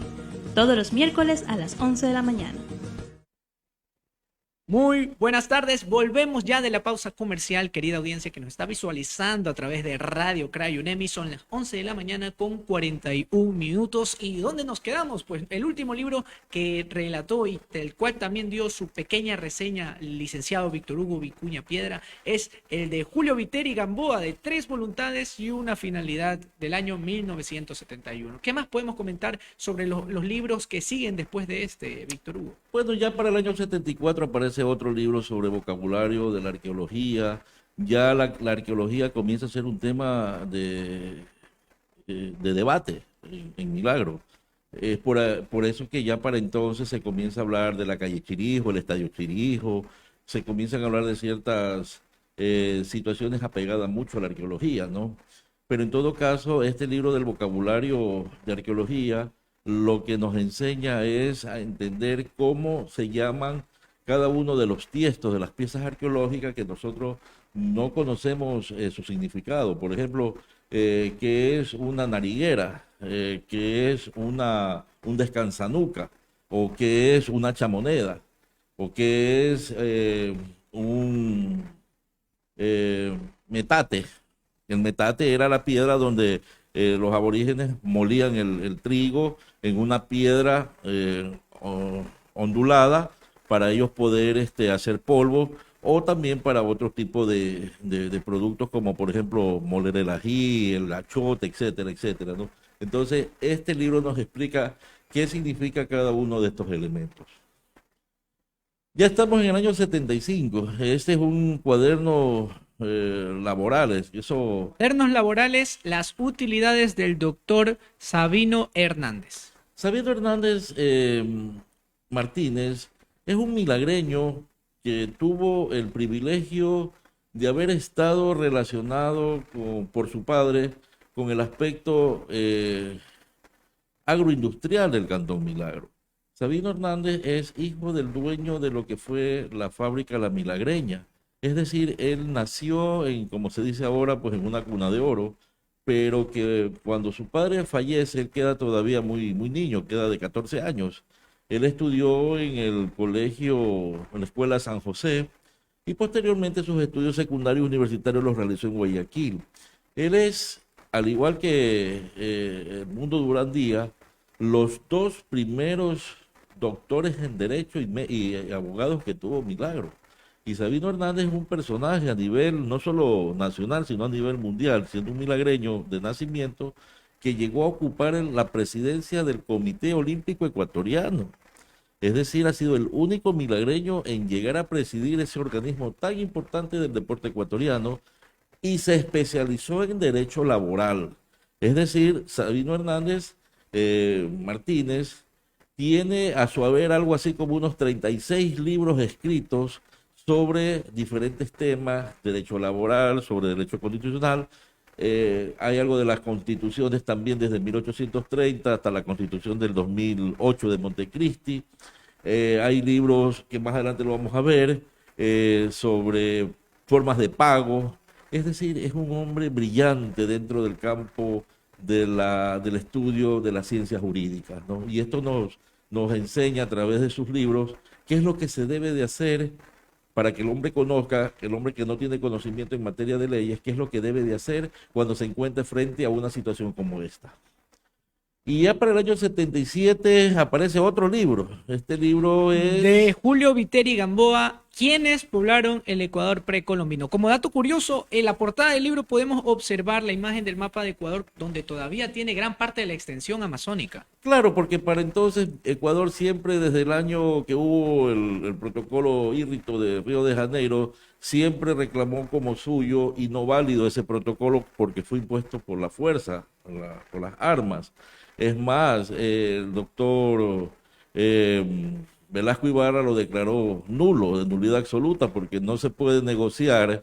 todos los miércoles a las 11 de la mañana. Muy buenas tardes, volvemos ya de la pausa comercial, querida audiencia que nos está visualizando a través de Radio Cray UNEMI. Son las 11 de la mañana con 41 minutos. ¿Y dónde nos quedamos? Pues el último libro que relató y del cual también dio su pequeña reseña el licenciado Víctor Hugo Vicuña Piedra es el de Julio Viteri Gamboa, de 3 voluntades y una finalidad, del año 1971. ¿Qué más podemos comentar sobre los libros que siguen después de este, Víctor Hugo? Bueno, ya para el año 74 aparece otro libro sobre vocabulario de la arqueología. Ya la arqueología comienza a ser un tema de debate en Milagro. Es por eso que ya para entonces se comienza a hablar de la calle Chirijo, el estadio Chirijo, se comienzan a hablar de ciertas situaciones apegadas mucho a la arqueología, ¿no? Pero en todo caso, este libro del vocabulario de arqueología lo que nos enseña es a entender cómo se llaman cada uno de los tiestos de las piezas arqueológicas que nosotros no conocemos su significado. Por ejemplo, qué es una nariguera, qué es un descansanuca, o qué es una chamoneda, o qué es un metate. El metate era la piedra donde los aborígenes molían el trigo en una piedra ondulada para ellos poder hacer polvo, o también para otro tipo de productos como por ejemplo moler el ají, el achote, etcétera, etcétera, ¿no? Entonces este libro nos explica qué significa cada uno de estos elementos. Ya estamos en el año 75, este es un cuaderno laborales, eso... Cuadernos laborales, las utilidades del doctor Sabino Hernández. Sabino Hernández Martínez es un milagreño que tuvo el privilegio de haber estado relacionado por su padre con el aspecto agroindustrial del Cantón Milagro. Sabino Hernández es hijo del dueño de lo que fue la fábrica La Milagreña. Es decir, él nació en, como se dice ahora, pues en una cuna de oro, pero que cuando su padre fallece, él queda todavía muy, muy niño, queda de 14 años. Él estudió en el colegio, en la escuela San José, y posteriormente sus estudios secundarios universitarios los realizó en Guayaquil. Él es, al igual que Edmundo Durán Díaz, los dos primeros doctores en Derecho y abogados que tuvo Milagro. Y Sabino Hernández es un personaje a nivel no solo nacional, sino a nivel mundial, siendo un milagreño de nacimiento que llegó a ocupar la presidencia del Comité Olímpico Ecuatoriano. Es decir, ha sido el único milagreño en llegar a presidir ese organismo tan importante del deporte ecuatoriano y se especializó en derecho laboral. Es decir, Sabino Hernández Martínez tiene a su haber algo así como unos 36 libros escritos sobre diferentes temas, derecho laboral, sobre derecho constitucional. Hay algo de las constituciones también desde 1830 hasta la constitución del 2008 de Montecristi. Hay libros que más adelante lo vamos a ver sobre formas de pago. Es decir, es un hombre brillante dentro del campo del estudio de las ciencias jurídicas, ¿no? Y esto nos enseña a través de sus libros qué es lo que se debe de hacer para que el hombre conozca, el hombre que no tiene conocimiento en materia de leyes, qué es lo que debe de hacer cuando se encuentre frente a una situación como esta. Y ya para el año 77 aparece otro libro. Este libro es de Julio Viteri Gamboa, ¿quiénes poblaron el Ecuador precolombino? Como dato curioso, en la portada del libro podemos observar la imagen del mapa de Ecuador, donde todavía tiene gran parte de la extensión amazónica. Claro, porque para entonces Ecuador siempre, desde el año que hubo el protocolo Írrito de Río de Janeiro, siempre reclamó como suyo y no válido ese protocolo porque fue impuesto por la fuerza, por las armas. Es más, el doctor Velasco Ibarra lo declaró nulo, de nulidad absoluta, porque no se puede negociar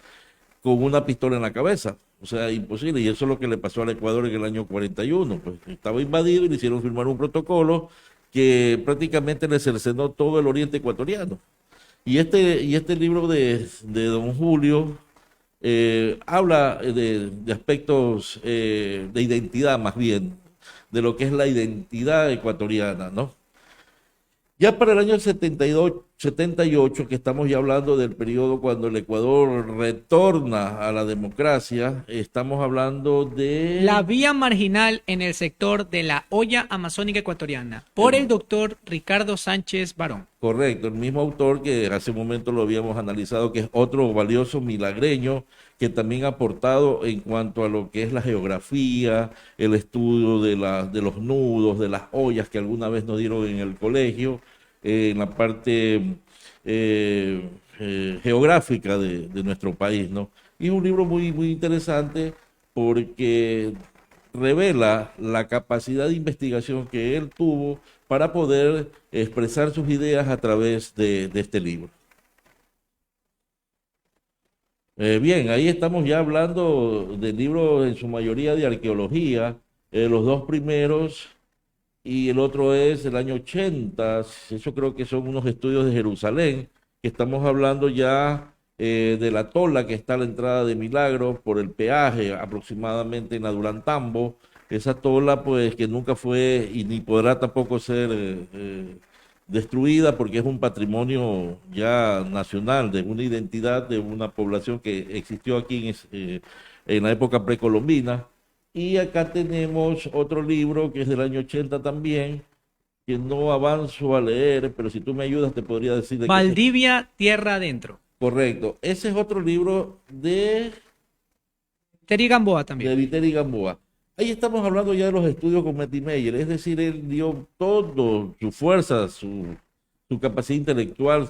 con una pistola en la cabeza. O sea, imposible. Y eso es lo que le pasó al Ecuador en el año 41. Pues estaba invadido y le hicieron firmar un protocolo que prácticamente le cercenó todo el oriente ecuatoriano. Y este libro de don Julio habla de aspectos de identidad, más bien, de lo que es la identidad ecuatoriana, ¿no? Ya para el año 78, que estamos ya hablando del periodo cuando el Ecuador retorna a la democracia, estamos hablando de La vía marginal en el sector de la olla amazónica ecuatoriana, por el doctor Ricardo Sánchez Barón. Correcto, el mismo autor que hace un momento lo habíamos analizado, que es otro valioso milagreño, que también ha aportado en cuanto a lo que es la geografía, el estudio de los nudos, de las ollas que alguna vez nos dieron en el colegio, en la parte geográfica de nuestro país, ¿no? Y es un libro muy, muy interesante porque revela la capacidad de investigación que él tuvo para poder expresar sus ideas a través de este libro. Bien, ahí estamos ya hablando de libros en su mayoría de arqueología, los dos primeros y el otro es el año 80, eso creo que son unos estudios de Jerusalén, que estamos hablando ya de la tola que está a la entrada de Milagro por el peaje aproximadamente en Adulantambo, esa tola pues que nunca fue y ni podrá tampoco ser destruida porque es un patrimonio ya nacional, de una identidad de una población que existió aquí en la época precolombina. Y acá tenemos otro libro que es del año 80 también, que no avanzo a leer, pero si tú me ayudas te podría decir de Valdivia, Tierra Adentro. Correcto, ese es otro libro de Viteri Gamboa también. De Viteri Gamboa. Ahí estamos hablando ya de los estudios con Mettimeyer, es decir, él dio todo, su fuerza, su capacidad intelectual,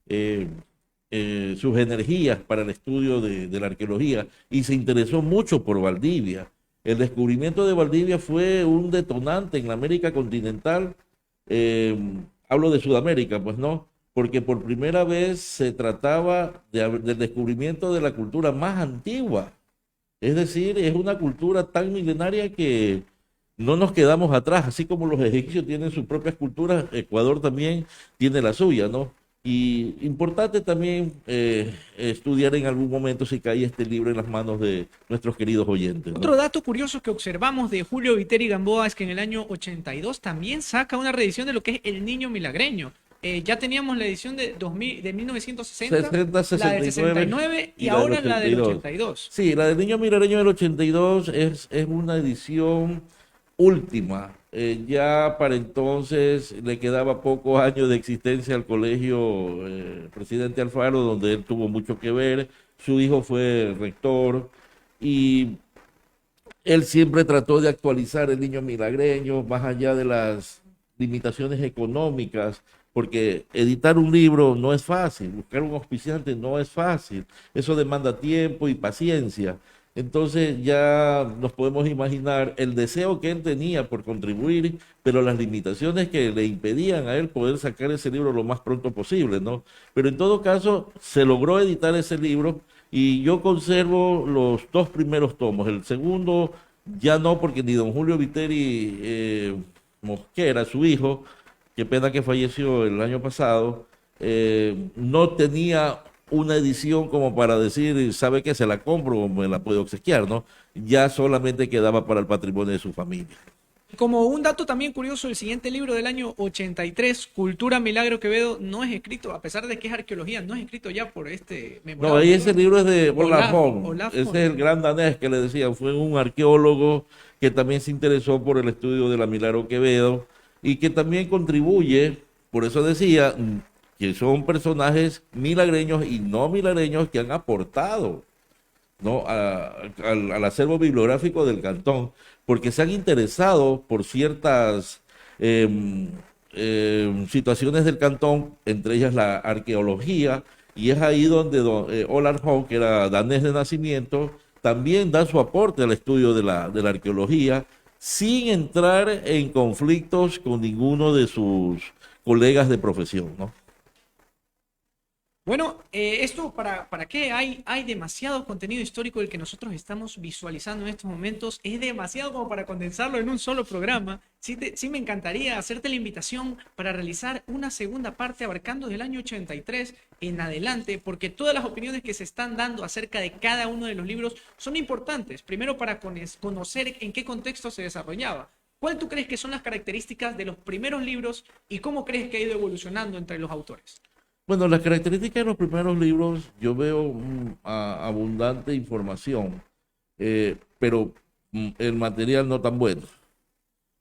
sus energías para el estudio de la arqueología y se interesó mucho por Valdivia. El descubrimiento de Valdivia fue un detonante en la América continental, hablo de Sudamérica, pues no, porque por primera vez se trataba del descubrimiento de la cultura más antigua. Es decir, es una cultura tan milenaria que no nos quedamos atrás, así como los egipcios tienen sus propias culturas, Ecuador también tiene la suya, ¿no? Y importante también estudiar en algún momento si cae este libro en las manos de nuestros queridos oyentes, ¿no? Otro dato curioso que observamos de Julio Viteri Gamboa es que en el año 82 también saca una reedición de lo que es El Niño Milagreño. Ya teníamos la edición de 2000, de 1960, 60, 69, la del 69 y y la del ahora la del 82. 82. Sí, la del Niño Milagreño del 82 es una edición última. Ya para entonces le quedaba pocos años de existencia al colegio Presidente Alfaro, donde él tuvo mucho que ver. Su hijo fue rector y él siempre trató de actualizar el Niño Milagreño más allá de las limitaciones económicas, porque editar un libro no es fácil, buscar un auspiciante no es fácil, eso demanda tiempo y paciencia. Entonces ya nos podemos imaginar el deseo que él tenía por contribuir, pero las limitaciones que le impedían a él poder sacar ese libro lo más pronto posible, ¿no? Pero en todo caso, se logró editar ese libro y yo conservo los dos primeros tomos. El segundo ya no, porque ni don Julio Viteri Mosquera, su hijo, qué pena que falleció el año pasado, no tenía una edición como para decir, sabe que se la compro o me la puede obsequiar, ¿no? Ya solamente quedaba para el patrimonio de su familia. Como un dato también curioso, el siguiente libro del año 83, Cultura Milagro Quevedo, no es escrito, a pesar de que es arqueología, no es escrito ya por este No, memorable ahí ese autor. libro es de Olaf Holm. Olaf Ese Holm. es el gran danés que le decían, fue un arqueólogo que también se interesó por el estudio de la Milagro Quevedo y que también contribuye, por eso decía, que son personajes milagreños y no milagreños que han aportado, ¿no? Al acervo bibliográfico del cantón, porque se han interesado por ciertas situaciones del cantón, entre ellas la arqueología, y es ahí donde Olaf Holm, que era danés de nacimiento, también da su aporte al estudio de la arqueología, sin entrar en conflictos con ninguno de sus colegas de profesión, ¿no? Bueno, esto para qué hay demasiado contenido histórico del que nosotros estamos visualizando en estos momentos. Es demasiado como para condensarlo en un solo programa. Sí me encantaría hacerte la invitación para realizar una segunda parte abarcando del año 83 en adelante, porque todas las opiniones que se están dando acerca de cada uno de los libros son importantes. Primero para conocer en qué contexto se desarrollaba. ¿Cuál tú crees que son las características de los primeros libros y cómo crees que ha ido evolucionando entre los autores? Bueno, las características de los primeros libros, yo veo abundante información, pero el material no tan bueno,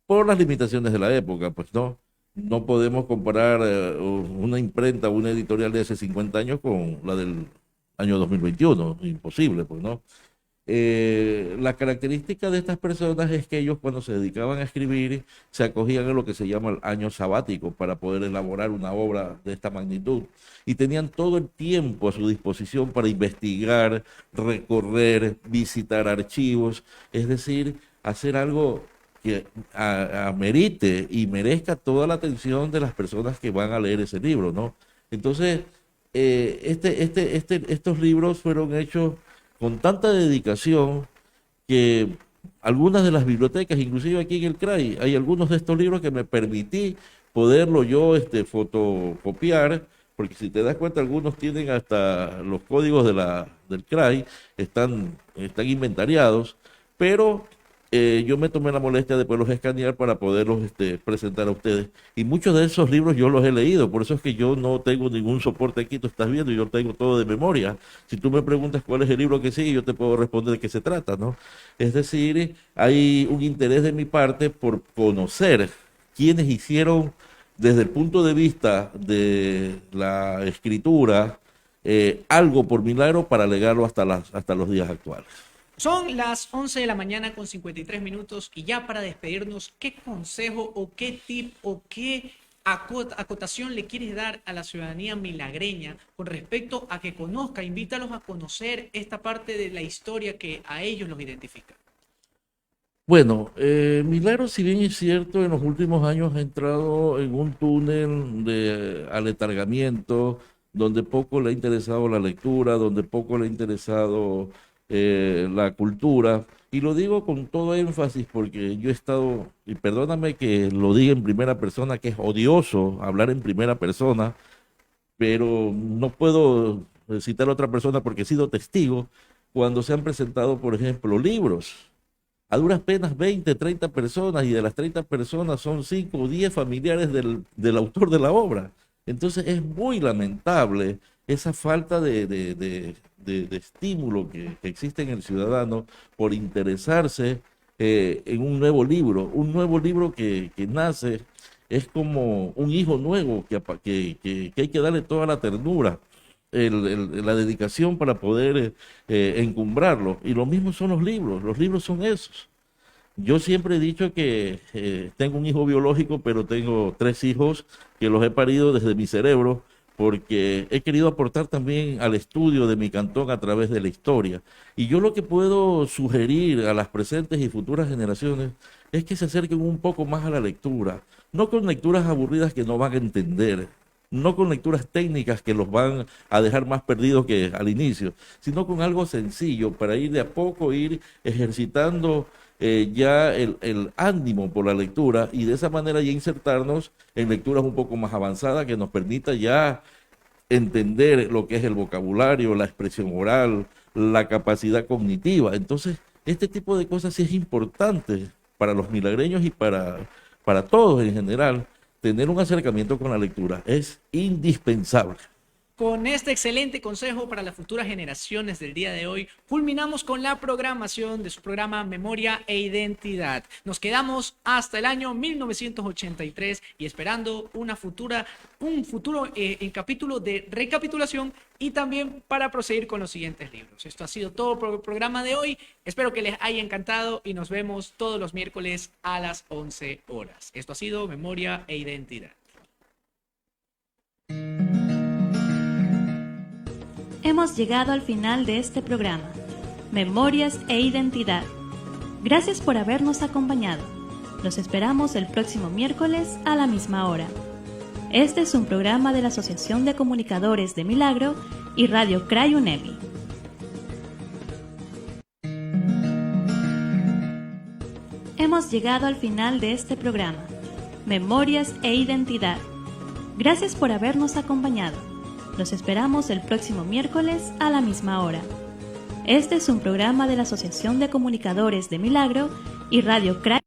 por las limitaciones de la época, pues no. No podemos comparar una imprenta o una editorial de hace 50 años con la del año 2021, imposible, pues no. La característica de estas personas es que ellos cuando se dedicaban a escribir se acogían a lo que se llama el año sabático para poder elaborar una obra de esta magnitud y tenían todo el tiempo a su disposición para investigar, recorrer, visitar archivos, es decir, hacer algo que amerite y merezca toda la atención de las personas que van a leer ese libro, ¿no? Entonces, estos libros fueron hechos con tanta dedicación que algunas de las bibliotecas, inclusive aquí en el CRAI, hay algunos de estos libros que me permití poderlo yo fotocopiar, porque si te das cuenta, algunos tienen hasta los códigos del CRAI, están inventariados, pero yo me tomé la molestia de poderlos escanear para poderlos presentar a ustedes. Y muchos de esos libros yo los he leído, por eso es que yo no tengo ningún soporte aquí, tú estás viendo, yo tengo todo de memoria. Si tú me preguntas cuál es el libro que sigue, yo te puedo responder de qué se trata, ¿no? Es decir, hay un interés de mi parte por conocer quiénes hicieron desde el punto de vista de la escritura algo por milagro para legarlo hasta los días actuales. Son las 11 de la mañana con 53 minutos y ya para despedirnos, ¿qué consejo o qué tip o qué acotación le quieres dar a la ciudadanía milagreña con respecto a que conozca, invítalos a conocer esta parte de la historia que a ellos los identifica? Bueno, Milagro, si bien es cierto, en los últimos años ha entrado en un túnel de aletargamiento, donde poco le ha interesado la lectura, donde poco le ha interesado la cultura, y lo digo con todo énfasis porque yo he estado, y perdóname que lo diga en primera persona, que es odioso hablar en primera persona, pero no puedo citar a otra persona porque he sido testigo cuando se han presentado, por ejemplo, libros. A duras penas 20, 30 personas, y de las 30 personas son 5 o 10 familiares del autor de la obra. Entonces es muy lamentable esa falta de estímulo que existe en el ciudadano por interesarse en un nuevo libro. Un nuevo libro que nace es como un hijo nuevo que hay que darle toda la ternura, la dedicación para poder encumbrarlo. Y lo mismo son los libros son esos. Yo siempre he dicho que tengo un hijo biológico, pero tengo 3 hijos que los he parido desde mi cerebro, porque he querido aportar también al estudio de mi cantón a través de la historia. Y yo lo que puedo sugerir a las presentes y futuras generaciones es que se acerquen un poco más a la lectura, no con lecturas aburridas que no van a entender, no con lecturas técnicas que los van a dejar más perdidos que al inicio, sino con algo sencillo para ir de a poco, ir ejercitando ya el ánimo por la lectura, y de esa manera ya insertarnos en lecturas un poco más avanzadas que nos permita ya entender lo que es el vocabulario, la expresión oral, la capacidad cognitiva. Entonces, este tipo de cosas sí es importante para los milagreños y para todos en general. Tener un acercamiento con la lectura es indispensable. Con este excelente consejo para las futuras generaciones del día de hoy, culminamos con la programación de su programa Memoria e Identidad. Nos quedamos hasta el año 1983 y esperando un futuro en capítulo de recapitulación y también para proseguir con los siguientes libros. Esto ha sido todo por el programa de hoy. Espero que les haya encantado y nos vemos todos los miércoles a las 11 horas. Esto ha sido Memoria e Identidad. Hemos llegado al final de este programa, Memorias e Identidad. Gracias por habernos acompañado. Los esperamos el próximo miércoles a la misma hora. Este es un programa de la Asociación de Comunicadores de Milagro y Radio CRAI UNEMI. Hemos llegado al final de este programa, Memorias e Identidad. Gracias por habernos acompañado. Los esperamos el próximo miércoles a la misma hora. Este es un programa de la Asociación de Comunicadores de Milagro y Radio CRAI.